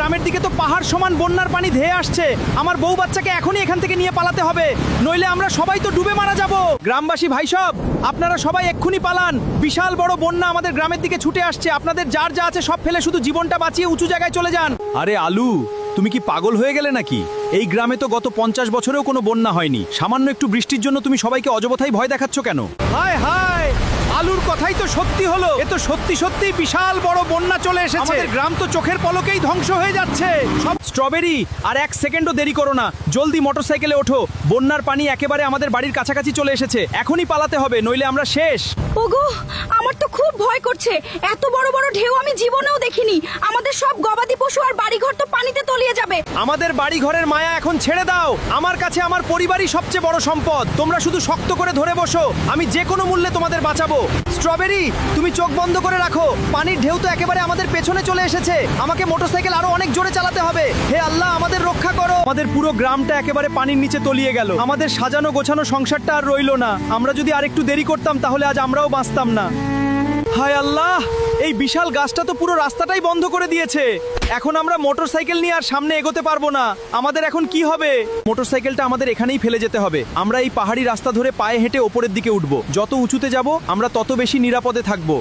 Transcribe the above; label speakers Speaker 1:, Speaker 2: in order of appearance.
Speaker 1: গ্রামের দিকে তো পাহাড় সমান বন্যার পানি ধেয়ে আসছে। আমার বউ বাচ্চাকে এখনই এখান থেকে নিয়ে পালাতে হবে, নইলে আমরা সবাই তো ডুবে মারা যাব। গ্রামবাসী ভাই সব, আপনারা সবাই এক্ষুনি পালান। বিশাল বড় বন্যা আমাদের গ্রামের দিকে ছুটে আসছে। আপনাদের যার যা আছে সব ফেলে শুধু জীবনটা বাঁচিয়ে উঁচু জায়গায় চলে যান। আরে আলু, তুমি কি পাগল হয়ে গেলে নাকি? এই গ্রামে তো গত 50 বছরেও কোনো বন্যা হয়নি। সামান্য একটু বৃষ্টির জন্য তুমি সবাইকে অযবথাই ভয় দেখাচ্ছ কেন? হায় হায়, আলুর কথাই তো সত্যি হলো। এ তো সত্যি সত্যি বিশাল বড় বন্যা চলে এসেছে। আমাদের গ্রাম তো চোখের পলকেই ধ্বংস হয়ে যাচ্ছে। সব স্ট্রবেরি, আর 1 সেকেন্ডও দেরি করো না, জলদি মোটরসাইকেলে ওঠো। বন্যার পানি একেবারে আমাদের বাড়ির কাছাকাছি চলে এসেছে। এখনই পালাতে হবে, নইলে আমরা শেষ।
Speaker 2: ওগো, আমার তো খুব ভয় করছে। এত বড় বড় ঢেউ আমি জীবনেও দেখিনি। আমাদের সব গবাদি পশু আর বাড়িঘর তো পানিতে তলিয়ে যাবে।
Speaker 1: আমাদের বাড়ি ঘরের মায়া এখন ছেড়ে দাও। আমার কাছে আমার পরিবারই সবচেয়ে বড় সম্পদ। তোমরা শুধু শক্ত করে ধরে বসো, আমি যে কোনো মূল্যে তোমাদের বাঁচাবো। স্ট্রবেরি, তুমি চোখ বন্ধ করে রাখো। পানির ঢেউ তো একেবারে আমাদের পেছনে চলে এসেছে। আমাকে মোটরসাইকেল আরো অনেক জোরে চালাতে হবে। হে আল্লাহ, আমাদের রক্ষা করো। আমাদের পুরো গ্রামটা একেবারে পানির নিচে তলিয়ে গেল। আমাদের সাজানো গোছানো সংসারটা আর রইলো না। আমরা যদি আরেকটু দেরি করতাম তাহলে আজ আমরাও বাঁচতাম না। হায় আল্লাহ, এই বিশাল গাছটা তো পুরো রাস্তাটাই বন্ধ করে দিয়েছে। এখন আমরা মোটরসাইকেল নিয়ে আর সামনে এগোতে পারবো না। আমাদের এখন কি হবে? মোটরসাইকেলটা আমাদের এখানেই ফেলে যেতে হবে। আমরা এই পাহাড়ি রাস্তা ধরে পায়ে হেঁটে ওপরের দিকে উঠবো। যত উঁচুতে যাব আমরা তত বেশি নিরাপদে থাকবো।